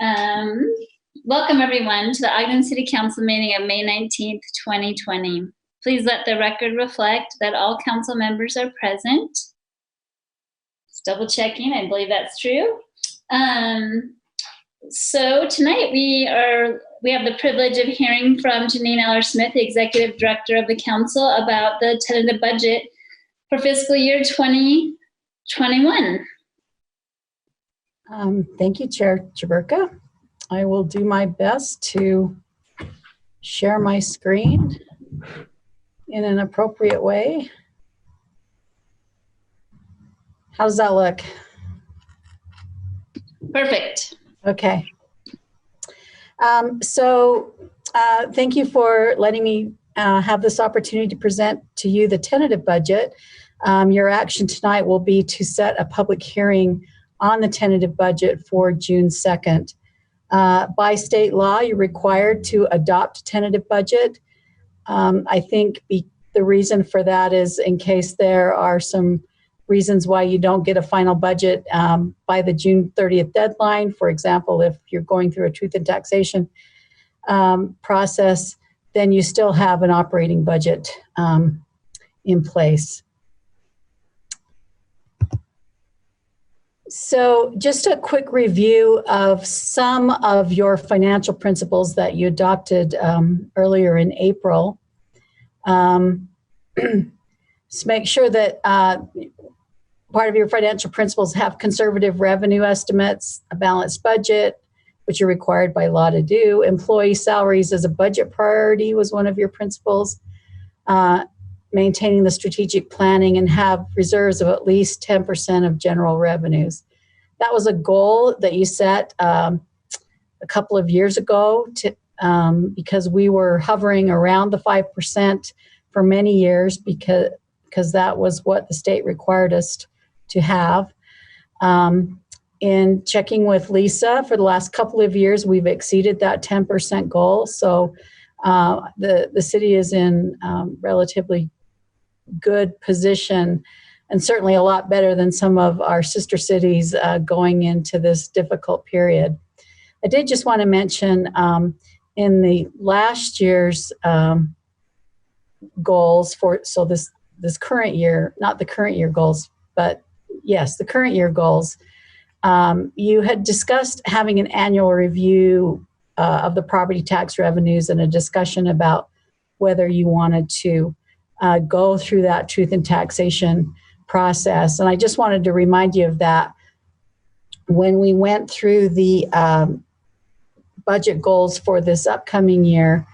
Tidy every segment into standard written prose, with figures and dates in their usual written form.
Um, Welcome everyone to the Ogden City Council meeting of May 19th, 2020. Please let the record reflect that all council members are present. Just double checking, I believe that's true. So tonight we have the privilege of hearing from Janine Eller-Smith, the Executive Director of the Council, about the tentative budget for fiscal year 2021. Thank you, Chair Jaberka. I will do my best to share my screen in an appropriate way. How does that look? Perfect. Okay. Thank you for letting me have this opportunity to present to you the tentative budget. Your action tonight will be to set a public hearing on the tentative budget for June 2nd. By state law, you're required to adopt a tentative budget. I think the reason for that is in case there are some reasons why you don't get a final budget by the June 30th deadline. For example, if you're going through a truth in taxation process, then you still have an operating budget in place. So just a quick review of some of your financial principles that you adopted earlier in April. Just make sure that part of your financial principles have conservative revenue estimates, a balanced budget, which you're required by law to do. Employee salaries as a budget priority was one of your principles. Maintaining the strategic planning and have reserves of at least 10% of general revenues. That was a goal that you set a couple of years ago because we were hovering around the 5% for many years because that was what the state required us to have. In checking with Lisa for the last couple of years, we've exceeded that 10% goal. So the city is in relatively good position and certainly a lot better than some of our sister cities going into this difficult period. I did just want to mention in the last year's goals this current year, not the current year goals, but yes, the current year goals, you had discussed having an annual review of the property tax revenues and a discussion about whether you wanted to go through that truth in taxation process. And I just wanted to remind you of that. When we went through the budget goals for this upcoming year,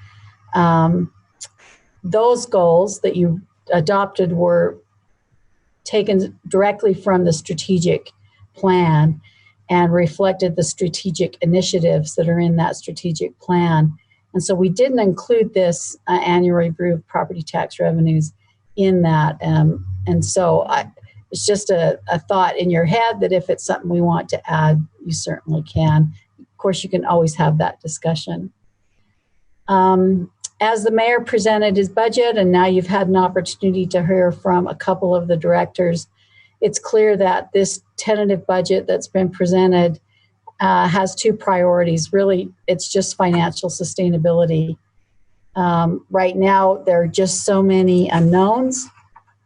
those goals that you adopted were taken directly from the strategic plan and reflected the strategic initiatives that are in that strategic plan. And so we didn't include this annual review of property tax revenues in that. And so it's just a thought in your head that if it's something we want to add, you certainly can. Of course, you can always have that discussion. As the mayor presented his budget, and now you've had an opportunity to hear from a couple of the directors, it's clear that this tentative budget that's been presented has two priorities. Really, it's just financial sustainability. Right now, there are just so many unknowns,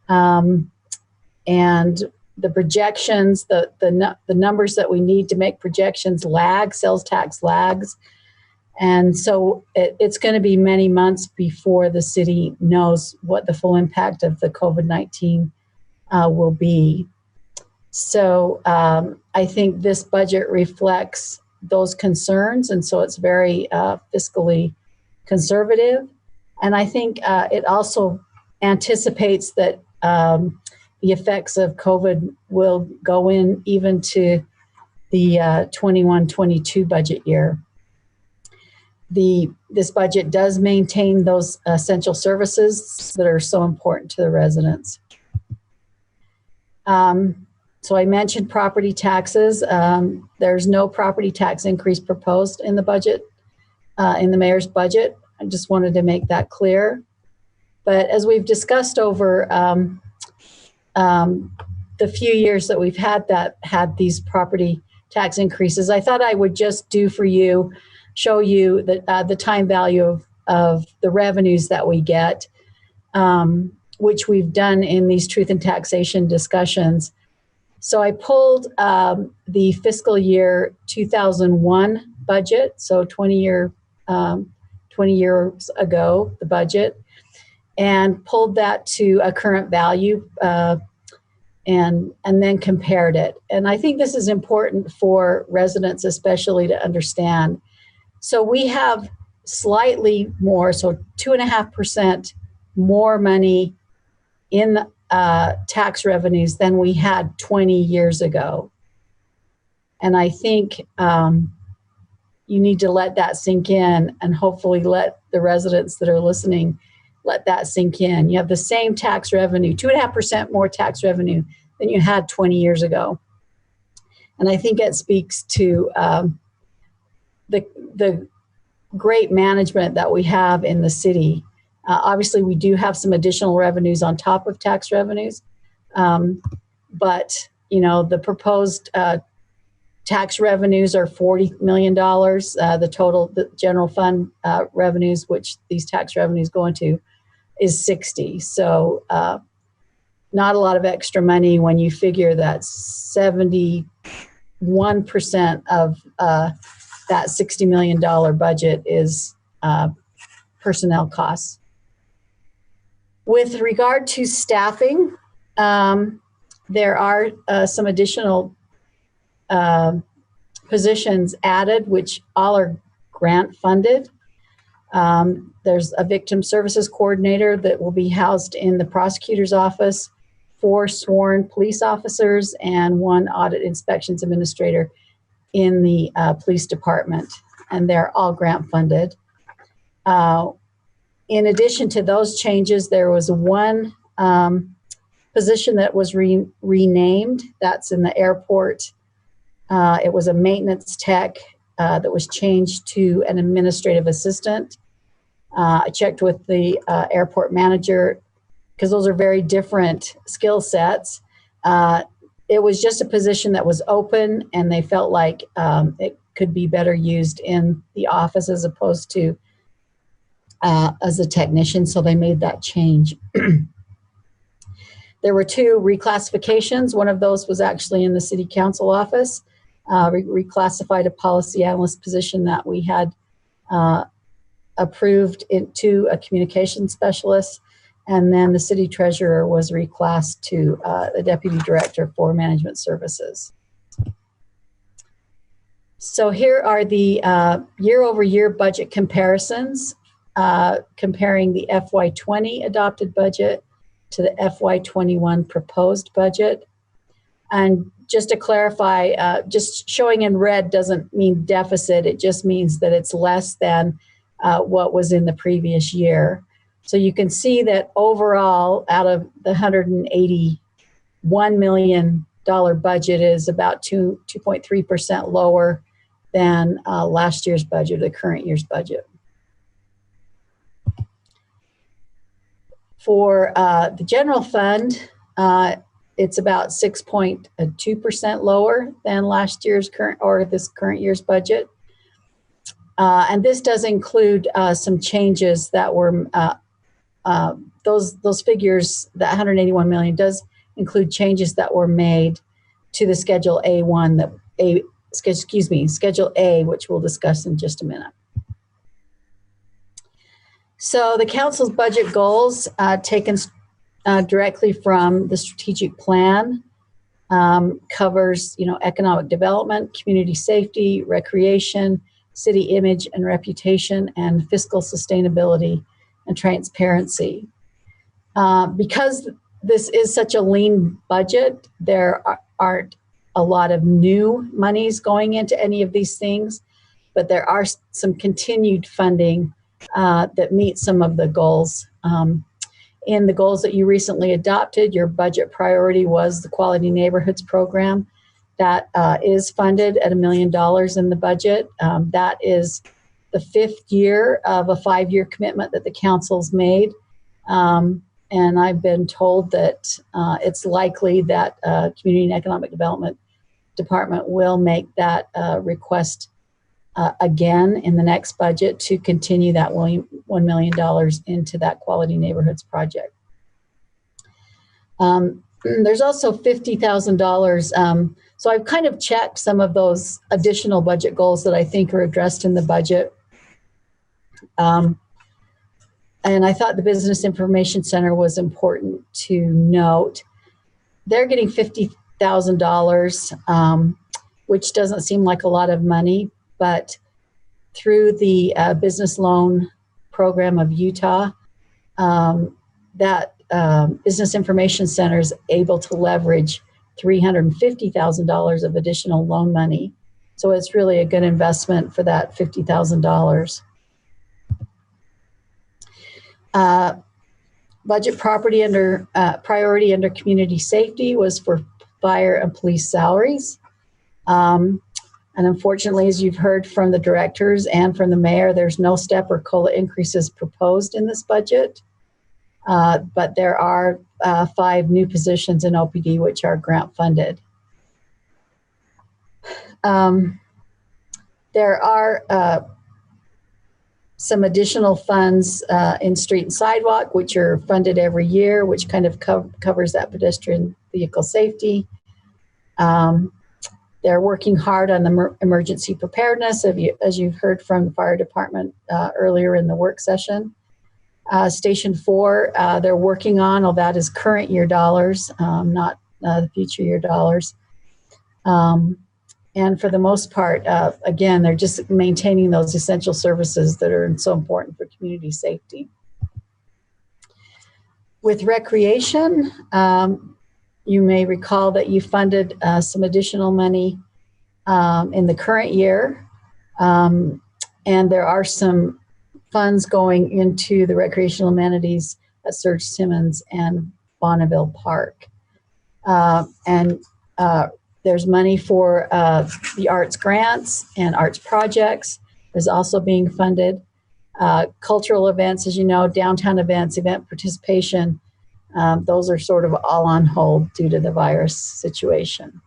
and the projections, the numbers that we need to make projections lag, sales tax lags. And so it's going to be many months before the city knows what the full impact of the COVID-19 will be. So I think this budget reflects those concerns, and so it's very fiscally conservative. And I think it also anticipates that the effects of COVID will go in even to the 21-22 budget year. This budget does maintain those essential services that are so important to the residents. So I mentioned property taxes. There's no property tax increase proposed in the budget, in the mayor's budget. I just wanted to make that clear. But as we've discussed over the few years that we've had these property tax increases. I thought I would just show you the time value of the revenues that we get, which we've done in these truth and taxation discussions. So I pulled the fiscal year 2001 budget, so 20 years ago, the budget, and pulled that to a current value and then compared it. And I think this is important for residents especially to understand. So we have slightly more, so 2.5% more money in tax revenues than we had 20 years ago. And I think you need to let that sink in, and hopefully let the residents that are listening let that sink in. You have the same tax revenue, 2.5% more tax revenue than you had 20 years ago. And I think it speaks to the great management that we have in the city. Obviously, we do have some additional revenues on top of tax revenues, but the proposed tax revenues are $40 million. The general fund revenues, which these tax revenues go into, is 60. So not a lot of extra money when you figure that 71% of that $60 million budget is personnel costs. With regard to staffing, there are some additional positions added, which all are grant funded. There's a victim services coordinator that will be housed in the prosecutor's office, 4 sworn police officers, and 1 audit inspections administrator in the police department, and they're all grant funded. In addition to those changes, there was 1 position that was renamed. That's in the airport. It was a maintenance tech that was changed to an administrative assistant. I checked with the airport manager because those are very different skill sets. It was just a position that was open, and they felt like it could be better used in the office as opposed to as a technician, so they made that change. There were 2 reclassifications. One of those was actually in the city council office. Reclassified a policy analyst position that we had approved into a communication specialist, and then the city treasurer was reclassed to the deputy director for management services. So here are the year-over-year budget comparisons, comparing the FY20 adopted budget to the FY21 proposed budget. And just to clarify, just showing in red doesn't mean deficit. It just means that it's less than what was in the previous year. So you can see that overall, out of the $181 million budget is about 2.3% lower than last year's budget, the current year's budget. For the general fund, it's about 6.2% lower than last year's this current year's budget. And this does include some changes that were, those figures, that 181 million does include changes that were made to the Schedule Schedule A, which we'll discuss in just a minute. So the council's budget goals, taken directly from the strategic plan, covers, economic development, community safety, recreation, city image and reputation, and fiscal sustainability and transparency. Because this is such a lean budget, there aren't a lot of new monies going into any of these things, but there are some continued funding that meet some of the goals. In the goals that you recently adopted, your budget priority was the Quality Neighborhoods Program. That is funded at $1 million in the budget. That is the 5th year of a 5-year commitment that the council's made. And I've been told that it's likely that Community and Economic Development department will make that request again in the next budget to continue that $1 million into that Quality Neighborhoods project. There's also $50,000. So I've kind of checked some of those additional budget goals that I think are addressed in the budget. And I thought the Business Information Center was important to note. They're getting $50,000, which doesn't seem like a lot of money, but through the business loan program of Utah, that Business Information Center is able to leverage $350,000 of additional loan money. So it's really a good investment for that $50,000. Budget property under priority under community safety was for fire and police salaries. And unfortunately, as you've heard from the directors and from the mayor, there's no step or COLA increases proposed in this budget. But there are 5 new positions in OPD which are grant funded. There are some additional funds in street and sidewalk, which are funded every year, which kind of covers that pedestrian vehicle safety. They're working hard on the emergency preparedness, as you've heard from the fire department earlier in the work session. Station 4, they're working on, all that is current year dollars, not the future year dollars. And for the most part, again, they're just maintaining those essential services that are so important for community safety. With recreation, you may recall that you funded some additional money in the current year. And there are some funds going into the recreational amenities at Serge Simmons and Bonneville Park. There's money for the arts grants and arts projects is also being funded. Cultural events, as you know, downtown events, event participation, those are sort of all on hold due to the virus situation.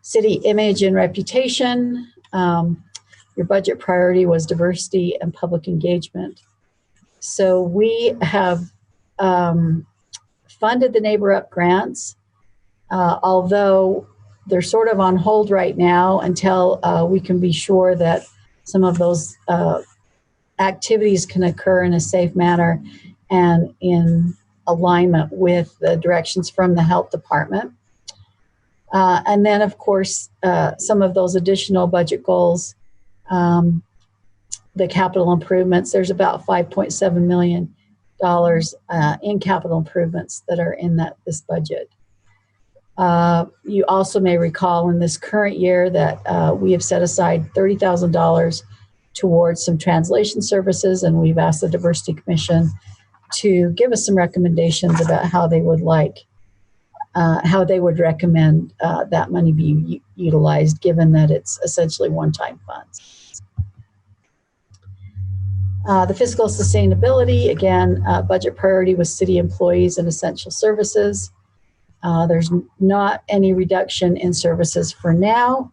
City image and reputation. Your budget priority was diversity and public engagement. So we have funded the Neighbor Up grants, although they're sort of on hold right now until we can be sure that some of those activities can occur in a safe manner and in alignment with the directions from the health department. And then, of course, some of those additional budget goals, the capital improvements, there's about $5.7 million in capital improvements that are in this budget. You also may recall in this current year that we have set aside $30,000 towards some translation services, and we've asked the Diversity Commission to give us some recommendations about how they would recommend that money be utilized, given that it's essentially one-time funds. The fiscal sustainability, again, budget priority was city employees and essential services. There's not any reduction in services for now,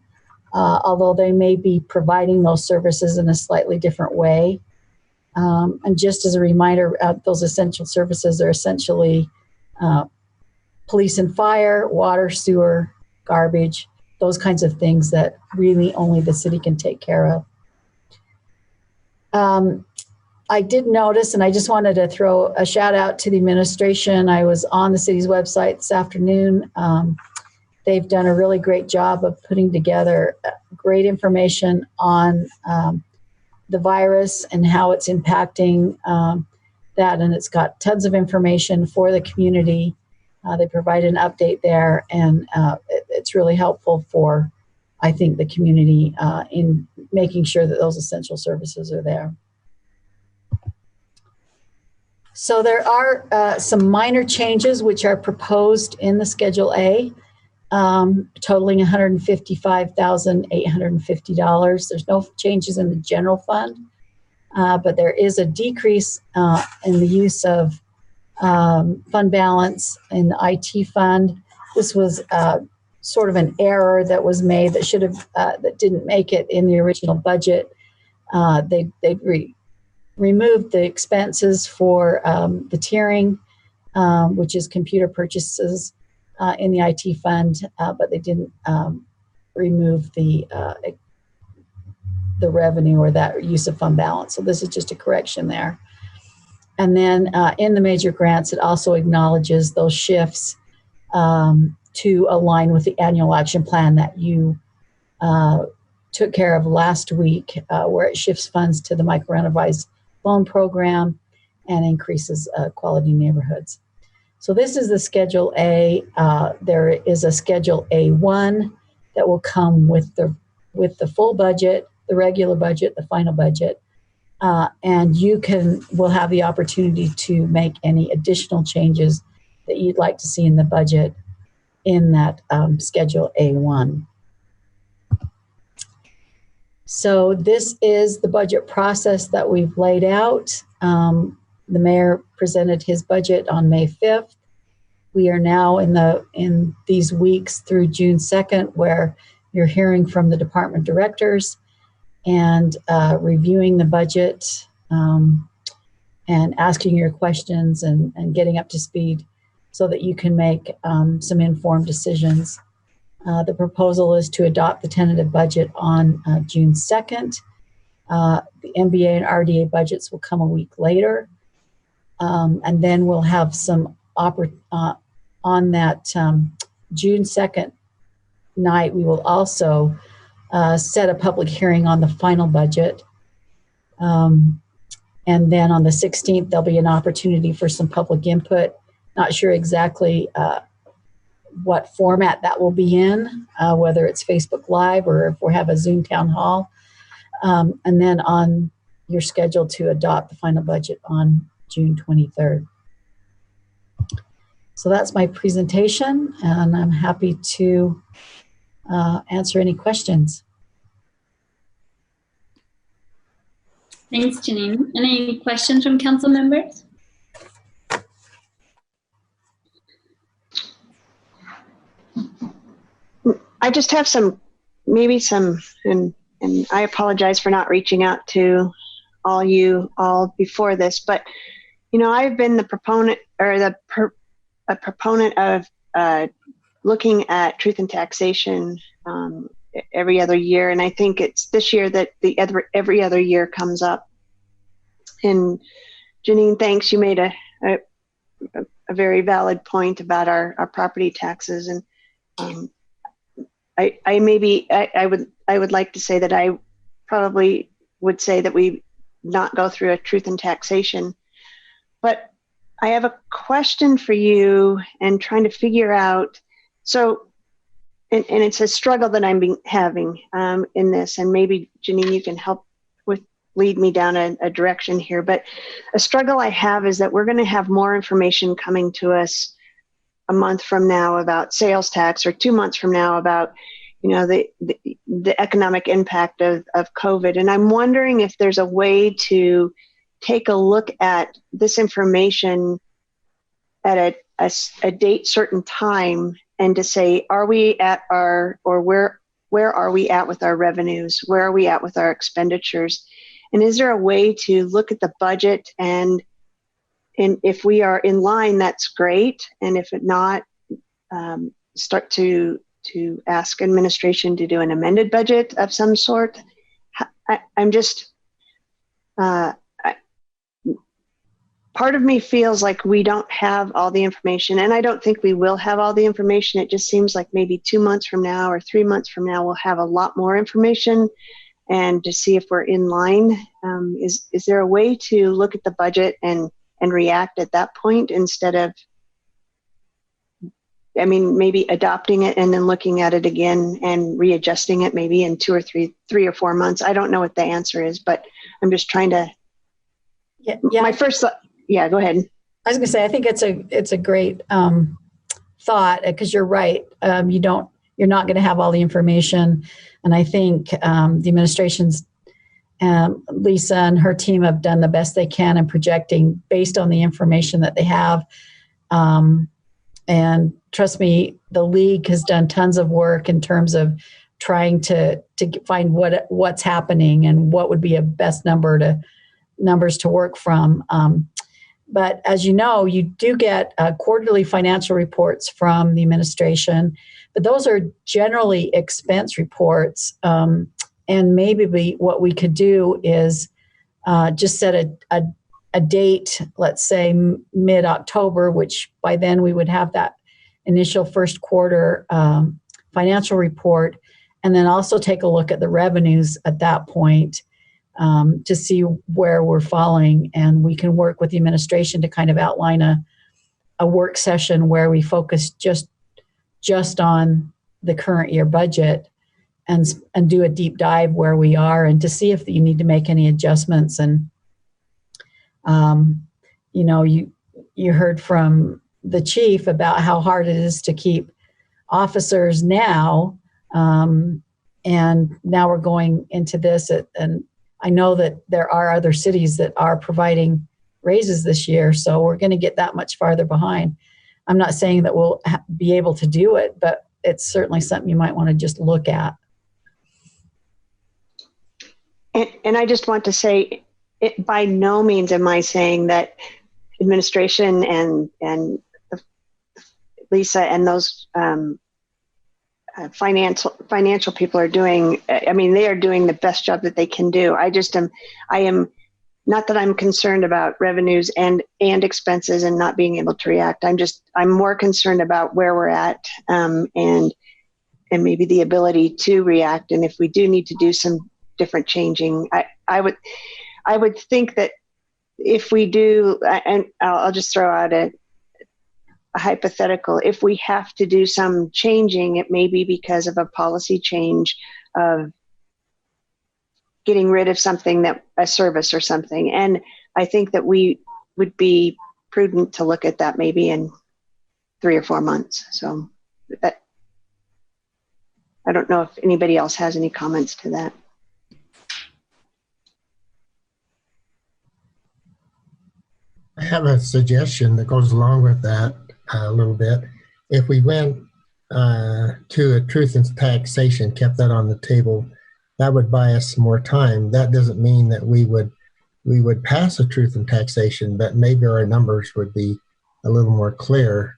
although they may be providing those services in a slightly different way. And just as a reminder, those essential services are essentially police and fire, water, sewer, garbage, those kinds of things that really only the city can take care of. I did notice, and I just wanted to throw a shout out to the administration. I was on the city's website this afternoon. They've done a really great job of putting together great information on the virus and how it's impacting that. And it's got tons of information for the community. They provide an update there, and it's really helpful for, I think, the community in making sure that those essential services are there. So there are some minor changes which are proposed in the Schedule A, totaling $155,850. There's no changes in the general fund, but there is a decrease in the use of fund balance in the IT fund. This was sort of an error that was made that should have that didn't make it in the original budget. They removed the expenses for the tiering, which is computer purchases in the IT fund, but they didn't remove the revenue or that use of fund balance. So this is just a correction there. And then in the major grants, it also acknowledges those shifts to align with the annual action plan that you took care of last week, where it shifts funds to the micro-enterprise loan program and increases quality neighborhoods. So this is the Schedule A. There is a Schedule A1 that will come with the full budget, the regular budget, the final budget, and you will have the opportunity to make any additional changes that you'd like to see in the budget in that Schedule A1. So this is the budget process that we've laid out. The mayor presented his budget on May 5th. We are now in these weeks through June 2nd, where you're hearing from the department directors and reviewing the budget and asking your questions and getting up to speed so that you can make some informed decisions. The proposal is to adopt the tentative budget on June 2nd. The MBA and RDA budgets will come a week later. And then we'll have some on that June 2nd night, we will also set a public hearing on the final budget. And then on the 16th, there'll be an opportunity for some public input. Not sure exactly what format that will be in, whether it's Facebook Live or if we have a Zoom town hall. And then you're scheduled to adopt the final budget on June 23rd. So that's my presentation, and I'm happy to answer any questions. Thanks, Janine. Any questions from council members? I just have maybe some, and I apologize for not reaching out to all before this, but I've been the proponent or a proponent of looking at truth in taxation every other year, and I think it's this year that the every other year comes up. And Janine, thanks. You made a very valid point about our property taxes, and I would like to say that I probably would say that we not go through a truth in taxation, but I have a question for you and trying to figure out, so, and it's a struggle that I'm having in this, and maybe Janine, you can help lead me down a direction here, but a struggle I have is that we're going to have more information coming to us a month from now about sales tax, or 2 months from now about the economic impact of COVID. And I'm wondering if there's a way to take a look at this information at a date certain time, and to say, are we at or where are we at with our revenues? Where are we at with our expenditures? And is there a way to look at the budget, and if we are in line, that's great. And if it not, start to ask administration to do an amended budget of some sort. I'm just, part of me feels like we don't have all the information, and I don't think we will have all the information. It just seems like maybe 2 months from now or 3 months from now, we'll have a lot more information, and to see if we're in line. Is there a way to look at the budget and react at that point, instead of, maybe adopting it and then looking at it again and readjusting it maybe in 2 or 3 or 4 months? I don't know what the answer is, but I'm just trying to. Yeah. My first thought. Yeah, go ahead. I was going to say, I think it's a great thought, because you're right. You're not going to have all the information, and I think the administration's Lisa and her team have done the best they can in projecting based on the information that they have. And trust me, the league has done tons of work in terms of trying to find what's happening and what would be a best numbers to work from. But as you know, you do get quarterly financial reports from the administration, but those are generally expense reports. And maybe what we could do is just set a date, let's say mid-October, which by then we would have that initial first quarter financial report, and then also take a look at the revenues at that point to see where we're falling. And we can work with the administration to kind of outline a work session where we focus just on the current year budget and do a deep dive where we are and to see if you need to make any adjustments. And you heard from the chief about how hard it is to keep officers now, and now we're going into this and I know that there are other cities that are providing raises this year, so we're going to get that much farther behind. I'm not saying that we'll be able to do it, but it's certainly something you might want to just look at. And I just want to say, by no means am I saying that administration and Lisa and those financial people are doing, they are doing the best job that they can do. I am not that I'm concerned about revenues and expenses and not being able to react. I'm more concerned about where we're at, and maybe the ability to react. And if we do need to do some different changing, I would think that if we do, and I'll just throw out a hypothetical, if we have to do some changing, it may be because of a policy change of getting rid of something, a service or something. And I think that we would be prudent to look at that maybe in 3 or 4 months. So I don't know if anybody else has any comments to that. I have a suggestion that goes along with that a little bit. If we went to a truth and taxation, kept that on the table, that would buy us some more time. That doesn't mean that we would pass a truth and taxation, but maybe our numbers would be a little more clear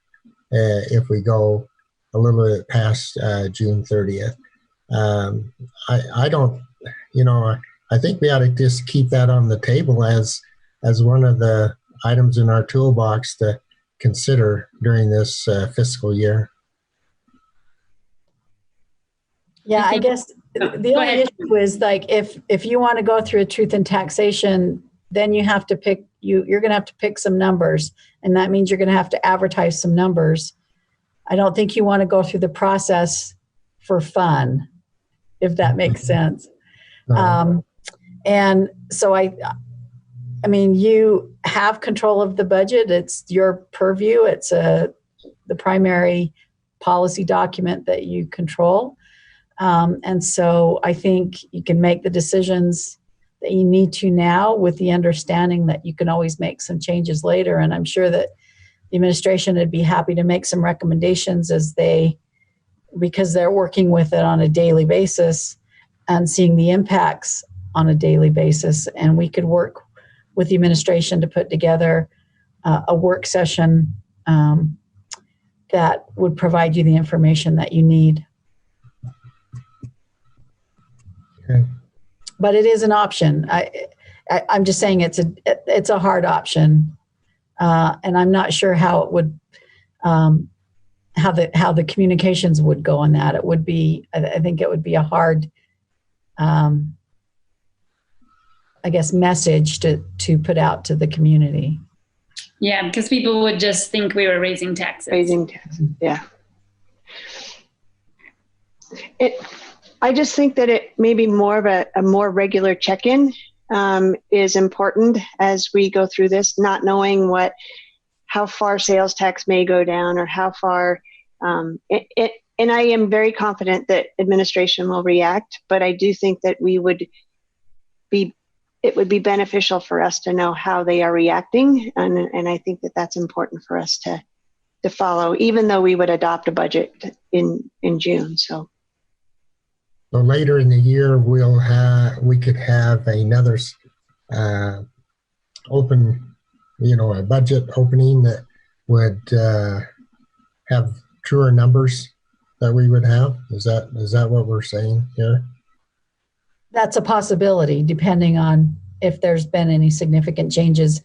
if we go a little bit past June 30th. I don't, I think we ought to just keep that on the table as one of the items in our toolbox to consider during this fiscal year. Yeah, I guess the only issue is like if you want to go through a truth and taxation, then you have to pick you're going to have to pick some numbers, and that means you're going to have to advertise some numbers. I don't think you want to go through the process for fun, if that makes sense. No. And so I mean, you have control of the budget. It's your purview. It's the primary policy document that you control. And so I think you can make the decisions that you need to now with the understanding that you can always make some changes later. And I'm sure that the administration would be happy to make some recommendations because they're working with it on a daily basis and seeing the impacts on a daily basis. And we could work with the administration to put together a work session that would provide you the information that you need. Okay. But it is an option. I'm just saying it's a hard option, and I'm not sure how it would how the communications would go on that. It would be, I think it would be a hard message to put out to the community. Yeah, because people would just think we were raising taxes. Raising taxes, yeah. I just think that it may be more of a more regular check-in is important as we go through this, not knowing how far sales tax may go down or how far, and I am very confident that administration will react, but I do think that it would be beneficial for us to know how they are reacting. And I think that that's important for us to to follow, even though we would adopt a budget in June. So later in the year, we could have another open, a budget opening that would have truer numbers that we would have. Is that what we're saying here? That's a possibility, depending on if there's been any significant changes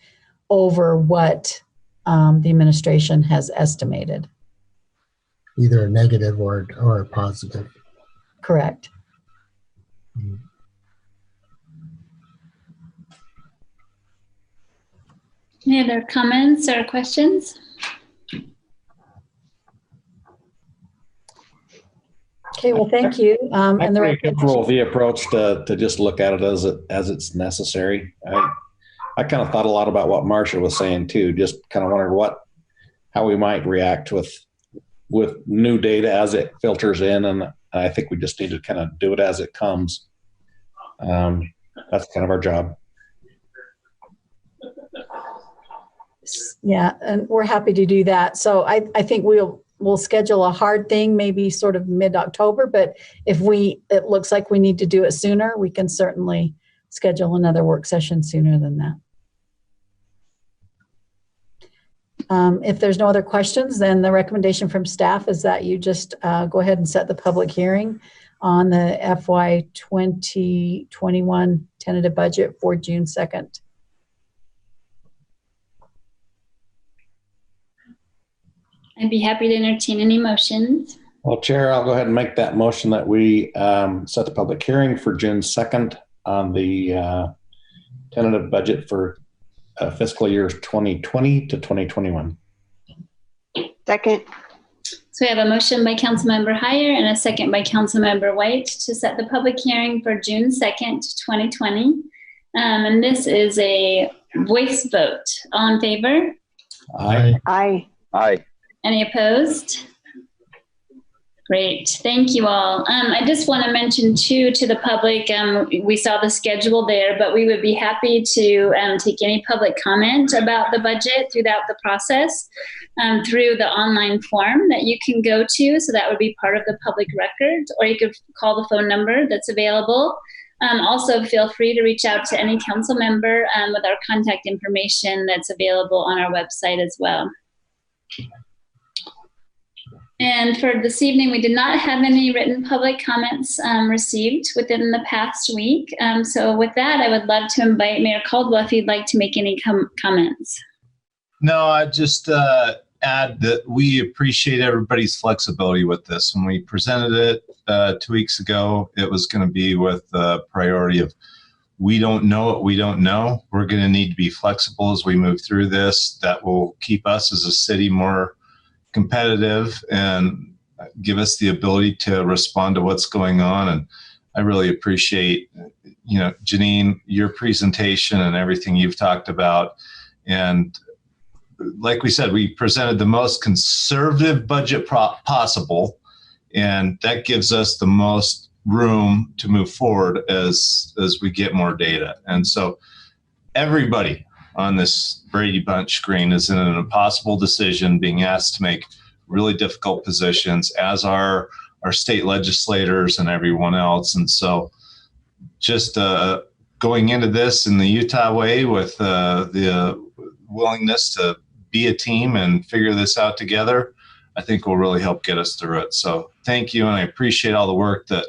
over what the administration has estimated. Either a negative or a positive. Correct. Any other comments or questions? Okay, well, thank you. I'm pretty comfortable with the approach to just look at it as it's necessary. I kind of thought a lot about what Marcia was saying too. Just kind of wondered how we might react with new data as it filters in, and I think we just need to kind of do it as it comes. That's kind of our job. Yeah, and we're happy to do that. So I think we'll schedule a hard thing, maybe sort of mid-October, but if it looks like we need to do it sooner, we can certainly schedule another work session sooner than that. If there's no other questions, then the recommendation from staff is that you just go ahead and set the public hearing on the FY 2021 tentative budget for June 2nd. I'd be happy to entertain any motions. Well, Chair, I'll go ahead and make that motion that we set the public hearing for June 2nd on the tentative budget for fiscal years 2020 to 2021. Second. So we have a motion by Councilmember Heyer and a second by Councilmember White to set the public hearing for June 2nd, 2020. And this is a voice vote. All in favor? Aye. Aye. Aye. Any opposed? Great, thank you all. I just want to mention too to the public, we saw the schedule there, but we would be happy to take any public comment about the budget throughout the process through the online form that you can go to. So that would be part of the public record, or you could call the phone number that's available. Also, feel free to reach out to any council member with our contact information that's available on our website as well. And for this evening, we did not have any written public comments received within the past week. So with that, I would love to invite Mayor Caldwell if you'd like to make any comments. No, I'd just add that we appreciate everybody's flexibility with this. When we presented it 2 weeks ago, it was going to be with the priority of we don't know what we don't know. We're going to need to be flexible as we move through this. That will keep us as a city more competitive and give us the ability to respond to what's going on. And I really appreciate, Janine, your presentation and everything you've talked about. And like we said, we presented the most conservative budget possible, and that gives us the most room to move forward as we get more data. And so everybody on this Brady Bunch screen is in an impossible decision, being asked to make really difficult positions, as are our state legislators and everyone else. And so just going into this in the Utah way with the willingness to be a team and figure this out together, I think will really help get us through it. So thank you. And I appreciate all the work that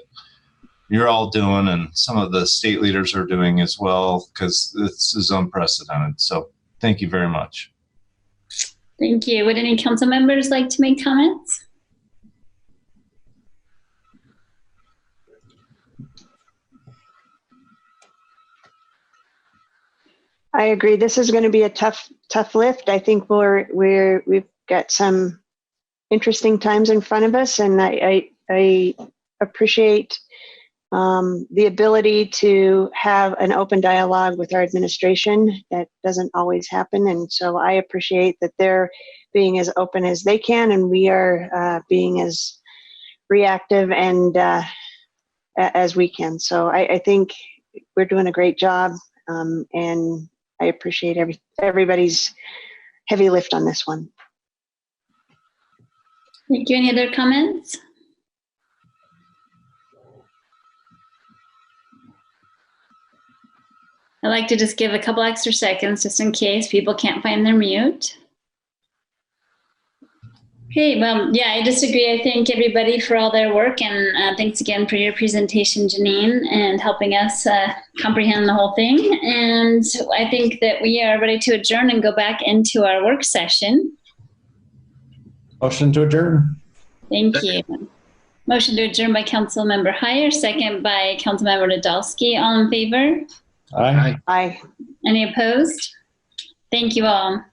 you're all doing and some of the state leaders are doing as well, because this is unprecedented. So thank you very much. Thank you. Would any council members like to make comments? I agree. This is going to be a tough lift. I think we've got some interesting times in front of us, and I appreciate the ability to have an open dialogue with our administration. That doesn't always happen, and so I appreciate that they're being as open as they can, and we are being as reactive and as we can. So I think we're doing a great job, and I appreciate everybody's heavy lift on this one. Thank you. Any other comments? I'd like to just give a couple extra seconds just in case people can't find their mute. Okay, well, yeah, I disagree. I thank everybody for all their work, and thanks again for your presentation, Janine, and helping us comprehend the whole thing. And I think that we are ready to adjourn and go back into our work session. Motion to adjourn. Thank you. Motion to adjourn by Councilmember Heyer, second by Councilmember Nadolski. All in favor? Aye. Aye. Any opposed? Thank you all.